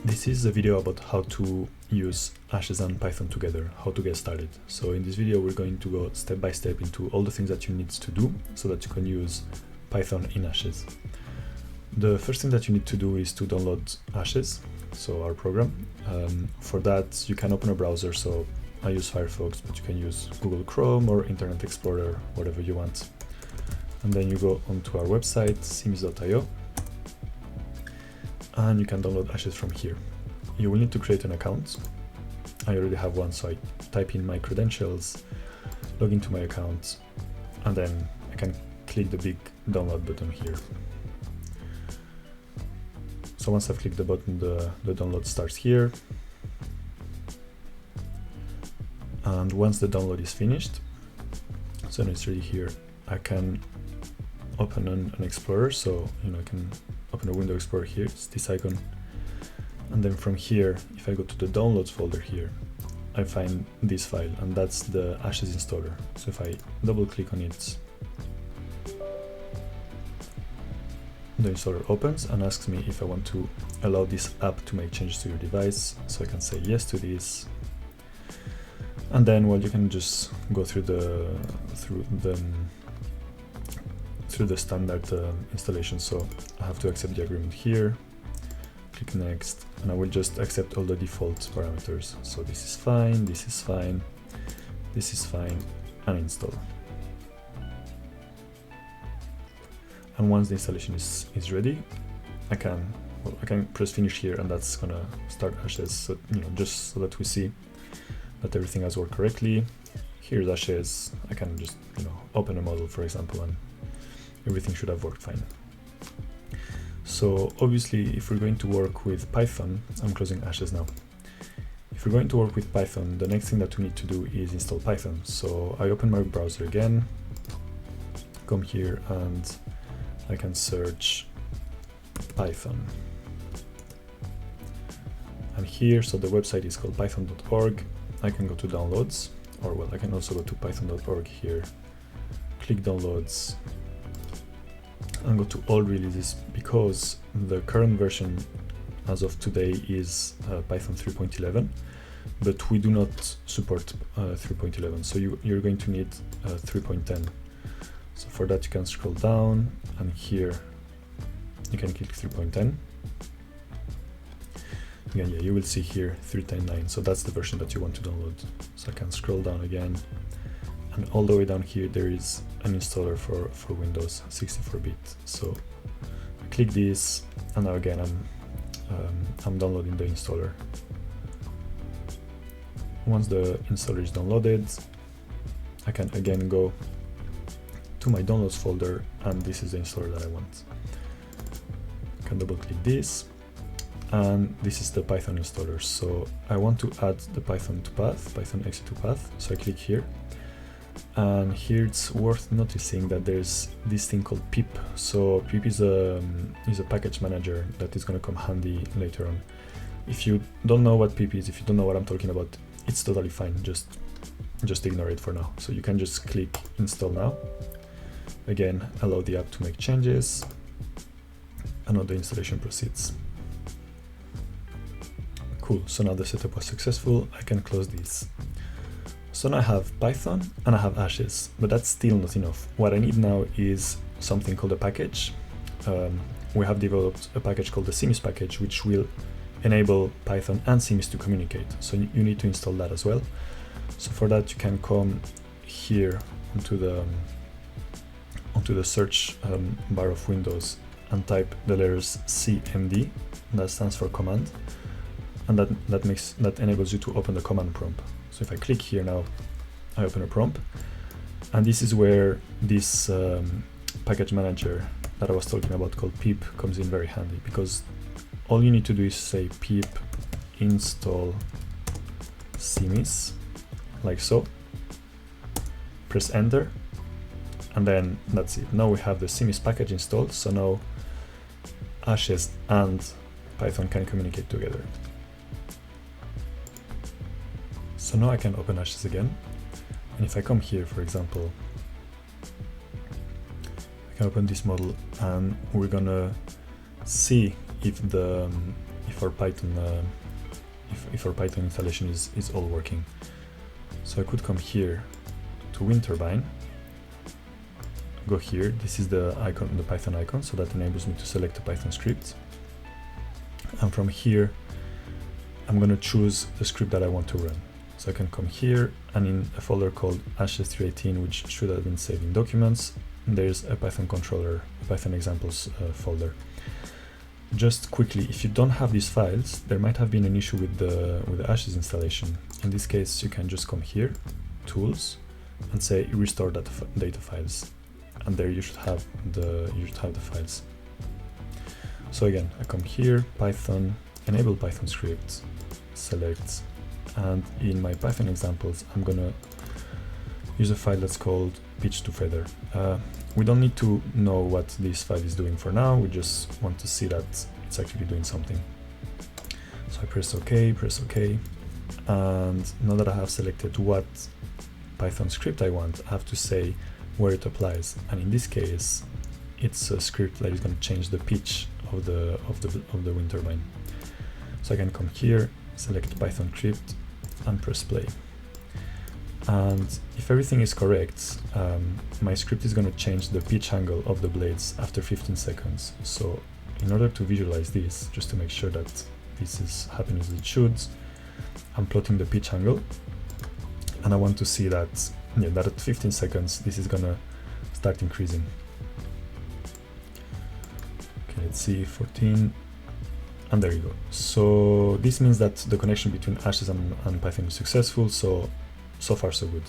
This is a video about how to use Ashes and Python together, how to get started. So in this video, we're going to go step by step into all the things that you need to do so that you can use Python in Ashes. The first thing that you need to do is to download Ashes, so our program. For that, you can open a browser. So I use Firefox, but you can use Google Chrome or Internet Explorer, whatever you want. And then you go onto our website, simis.io. And you can download Ashes from here. You will need to create an account. I already have one, so I type in my credentials, log into my account, and then I can click the big download button here. So once I've clicked the button, the download starts here. And once the download is finished, so it's ready here, I can open an Explorer. So, I can open a window Explorer here, it's this icon. And then from here, if I go to the downloads folder here, I find this file, and that's the Ashes installer. So if I double click on it, the installer opens and asks me if I want to allow this app to make changes to your device. So I can say yes to this. And then, well, you can just go through the standard installation. So I have to accept the agreement here, click next, and I will just accept all the default parameters. So this is fine, this is fine, this is fine, and install. And once the installation is ready, I can press finish here, and that's gonna start Ashes. So, just so that we see that everything has worked correctly. Here's Ashes. I can just open a model, for example, and everything should have worked fine. So obviously, if we're going to work with Python, I'm closing Ashes now. If we're going to work with Python, the next thing that we need to do is install Python. So I open my browser again, come here, and I can search Python. And here, so the website is called python.org. I can go to downloads, or well, I can also go to python.org here, click downloads, and go to all releases, because the current version as of today is Python 3.11, but we do not support 3.11, so you're going to need 3.10. So for that, you can scroll down, and here you can click 3.10. Again, yeah, you will see here 3.10.9, so that's the version that you want to download. So I can scroll down again, and all the way down here there is an installer for Windows 64-bit. So I click this, and now again I'm downloading the installer. Once the installer is downloaded, I can again go to my downloads folder, and this is the installer that I want. I can double click this, and this is the Python installer. So I want to add the Python to path, Python exe2 path. So I click here, and here it's worth noticing that there's this thing called pip. So pip is a package manager that is going to come handy later on. If you don't know what pip is, if you don't know what I'm talking about, it's totally fine. Just ignore it for now. So you can just click install now. Again, allow the app to make changes, and now the installation proceeds. Cool, so now the setup was successful. I can close this. So now I have Python and I have Ashes, but that's still not enough. What I need now is something called a package. We have developed a package called the Simis package, which will enable Python and Simis to communicate. So you need to install that as well. So for that, you can come here onto the search bar of Windows and type the letters CMD. That stands for command, and that enables you to open the command prompt. So if I click here now, I open a prompt, and this is where this package manager that I was talking about called pip comes in very handy, because all you need to do is say pip install simis, like so, press enter, and then that's it. Now we have the Simis package installed, so now Ashes and Python can communicate together. So now I can open Ashes again, and if I come here, for example, I can open this model, and we're gonna see if our Python if our Python installation is all working. So I could come here to wind turbine, go here, this is the icon, the Python icon, so that enables me to select a Python script. And from here, I'm going to choose the script that I want to run. So I can come here, and in a folder called ashes318, which should have been saved in documents, there's a Python controller, a Python examples folder. Just quickly, if you don't have these files, there might have been an issue with the Ashes installation. In this case, you can just come here, Tools, and say Restore data files, and there you should have the files. So again, I come here, Python, enable Python script, select, and in my Python examples, I'm gonna use a file that's called pitch to feather. We don't need to know what this file is doing for now, we just want to see that it's actually doing something. So I press OK, and now that I have selected what Python script I want, I have to say where it applies, and in this case, it's a script that is going to change the pitch of the wind turbine. So I can come here, select Python script, and press play. And if everything is correct, my script is going to change the pitch angle of the blades after 15 seconds. So in order to visualize this, just to make sure that this is happening as it should, I'm plotting the pitch angle, and I want to see that, that at 15 seconds, this is going to start increasing. Okay, let's see, 14, and there you go. So this means that the connection between Ashes and Python is successful, so far so good.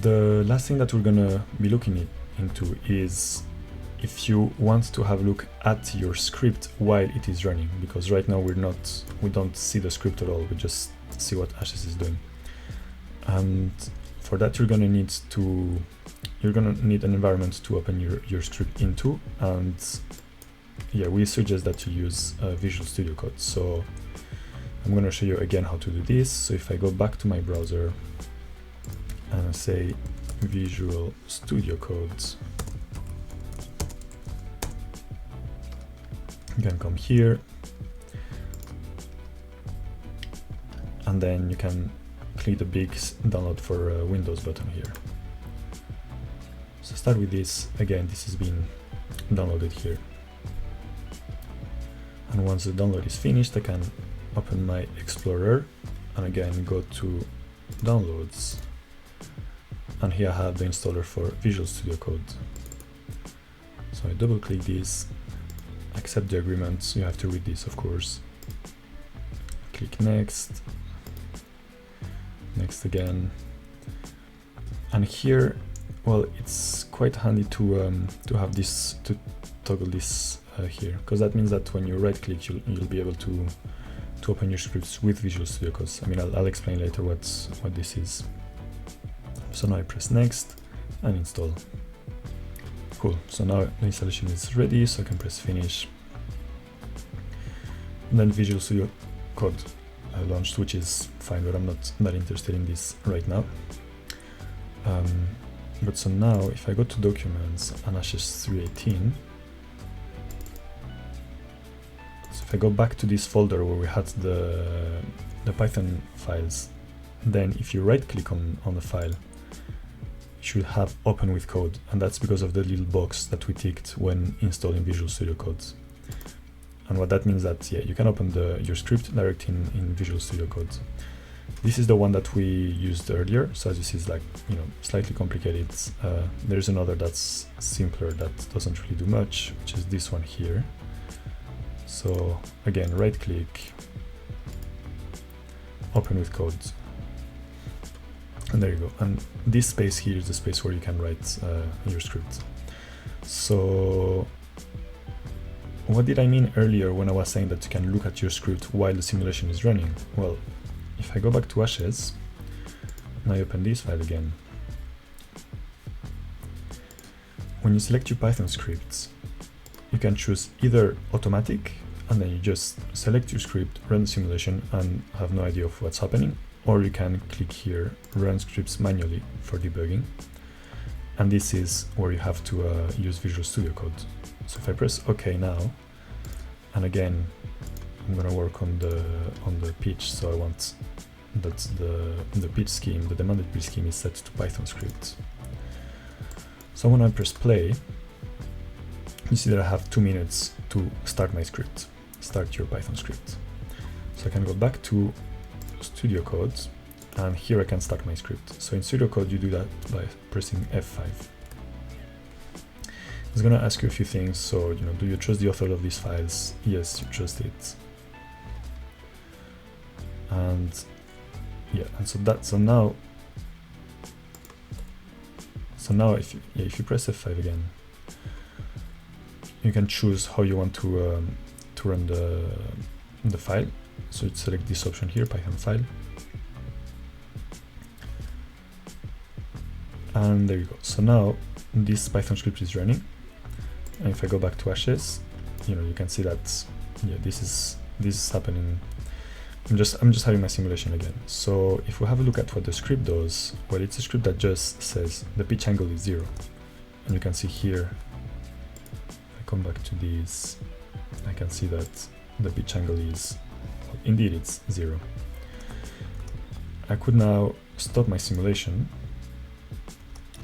The last thing that we're gonna be looking into is if you want to have a look at your script while it is running, because right now we don't see the script at all, we just see what Ashes is doing. And for that you're gonna need an environment to open your script into, and yeah, we suggest that you use Visual Studio Code. So I'm going to show you again how to do this. So if I go back to my browser and I say Visual Studio Code, you can come here, and then you can click the big download for Windows button here. So start with this. Again, this has been downloaded here. And once the download is finished, I can open my Explorer and again go to Downloads. And here I have the installer for Visual Studio Code. So I double click this, accept the agreement, you have to read this of course. Click Next, Next again. And here, well, it's quite handy to have this, to toggle this here, because that means that when you right click you'll be able to open your scripts with Visual Studio Code. I mean, I'll explain later what this is. So now I press Next and install. Cool, so now the installation is ready, so I can press Finish. And then Visual Studio Code launched, which is fine, but I'm not that interested in this right now. But so now if I go to Documents and Ashes318, if I go back to this folder where we had the Python files, then if you right click on the file, you should have Open with Code, and that's because of the little box that we ticked when installing Visual Studio Code. And what that means that, yeah, you can open your script directly in Visual Studio Code. This is the one that we used earlier, so as you see, it's like, slightly complicated. There's another that's simpler, that doesn't really do much, which is this one here. So again, right click, Open with Code, and there you go. And this space here is the space where you can write your script. So what did I mean earlier when I was saying that you can look at your script while the simulation is running? Well, if I go back to Ashes, and I open this file again, when you select your Python scripts, you can choose either automatic, and then you just select your script, run the simulation, and have no idea of what's happening, or you can click here, run scripts manually for debugging, and this is where you have to use Visual Studio Code. So if I press OK now, And again, I'm gonna work on the pitch, so I want that the pitch scheme, the demanded pitch scheme, is set to Python script. So when I press play, you see that I have 2 minutes to start my script, start your Python script. So I can go back to Studio Code, and here I can start my script. So in Studio Code, you do that by pressing F5. It's gonna ask you a few things. So, you know, do you trust the author of these files? Yes, you trust it. And yeah, and so now if you press F5 again, you can choose how you want to run the file. So you select this option here, Python file, and there you go. So now this Python script is running, and if I go back to Ashes, you know, you can see that yeah, this is happening. I'm just having my simulation again. So if we have a look at what the script does, well, it's a script that just says the pitch angle is 0, and you can see here, if I come back to this, I can see that the pitch angle is, indeed, it's 0. I could now stop my simulation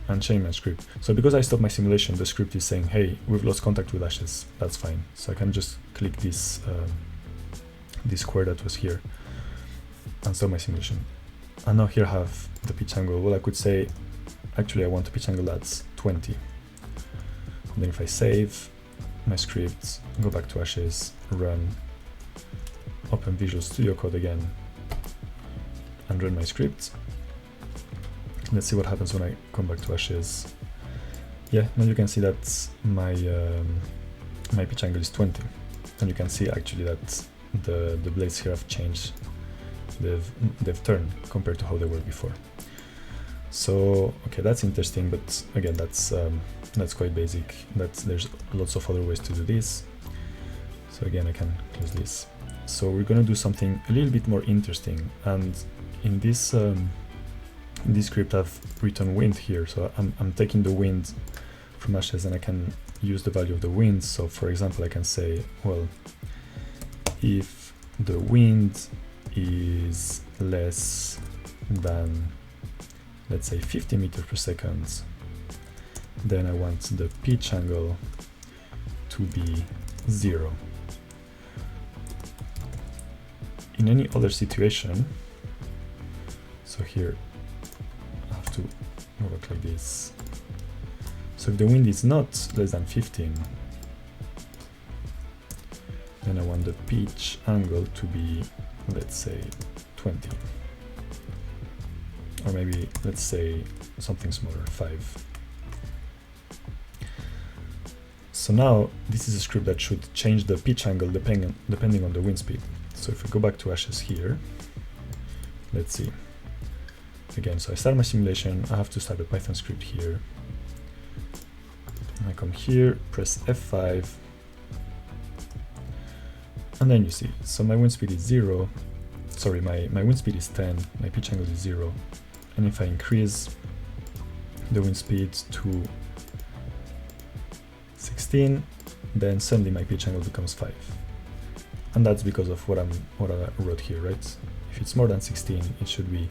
and change my script. So because I stopped my simulation, the script is saying, hey, we've lost contact with Ashes. That's fine. So I can just click this this square that was here and stop my simulation. And now here I have the pitch angle. Well, I could say, actually, I want a pitch angle that's 20. And then if I save my script, go back to Ashes, run, open Visual Studio Code again, and run my script. Let's see what happens when I come back to Ashes. Yeah, now you can see that my my pitch angle is 20, and you can see actually that the blades here have changed. They've turned compared to how they were before. So okay, that's interesting, but again, that's quite basic. There's lots of other ways to do this. So again, I can close this. So we're gonna do something a little bit more interesting, and in this script I've written wind here. So I'm taking the wind from Ashes, and I can use the value of the wind. So for example, I can say, well, if the wind is less than, let's say, 50 meters per second, then I want the pitch angle to be 0. In any other situation, so here I have to work like this. So if the wind is not less than 15, then I want the pitch angle to be, let's say, 20. Or maybe, let's say, something smaller, 5. So now, this is a script that should change the pitch angle depending on the wind speed. So if we go back to Ashes here, let's see. Again, so I start my simulation, I have to start a Python script here. I come here, press F5, and then you see, so my wind speed is 0, sorry, my wind speed is 10, my pitch angle is 0, and if I increase the wind speed to 16, then suddenly my pitch angle becomes 5. And that's because of what I wrote here, right? If it's more than 16, it should be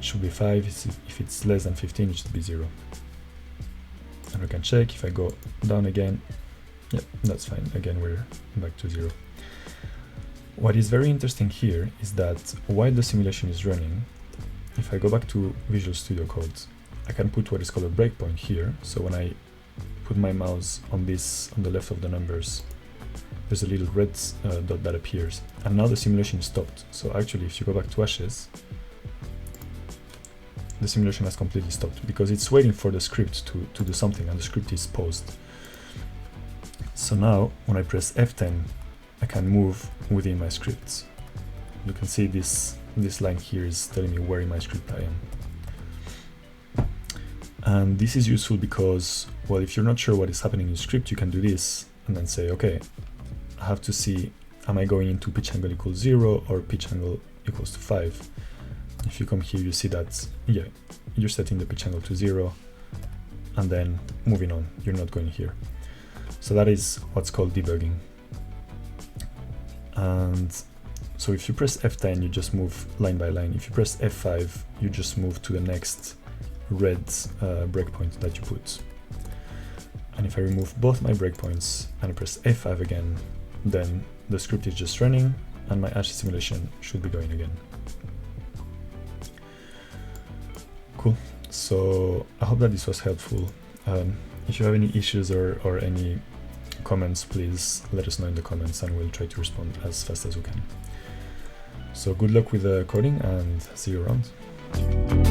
5. If it's less than 15, it should be 0. And we can check if I go down again. Yeah, that's fine. Again, we're back to 0. What is very interesting here is that while the simulation is running, if I go back to Visual Studio Code, I can put what is called a breakpoint here. So when I put my mouse on this, on the left of the numbers, there's a little red dot that appears, and now the simulation is stopped. So actually, if you go back to Ashes, the simulation has completely stopped because it's waiting for the script to do something, and the script is paused. So now, when I press F10, I can move within my scripts. You can see this line here is telling me where in my script I am. And this is useful because, well, if you're not sure what is happening in your script, you can do this and then say, okay, I have to see, am I going into pitch angle equals 0 or pitch angle equals to 5? If you come here, you see that, yeah, you're setting the pitch angle to 0 and then moving on, you're not going here. So that is what's called debugging. And so if you press F10, you just move line by line. If you press F5, you just move to the next red breakpoint that you put. And if I remove both my breakpoints and I press F5 again, then the script is just running and my Archie simulation should be going again. Cool. So I hope that this was helpful. If you have any issues or any comments, please let us know in the comments and we'll try to respond as fast as we can. So good luck with the coding and see you around.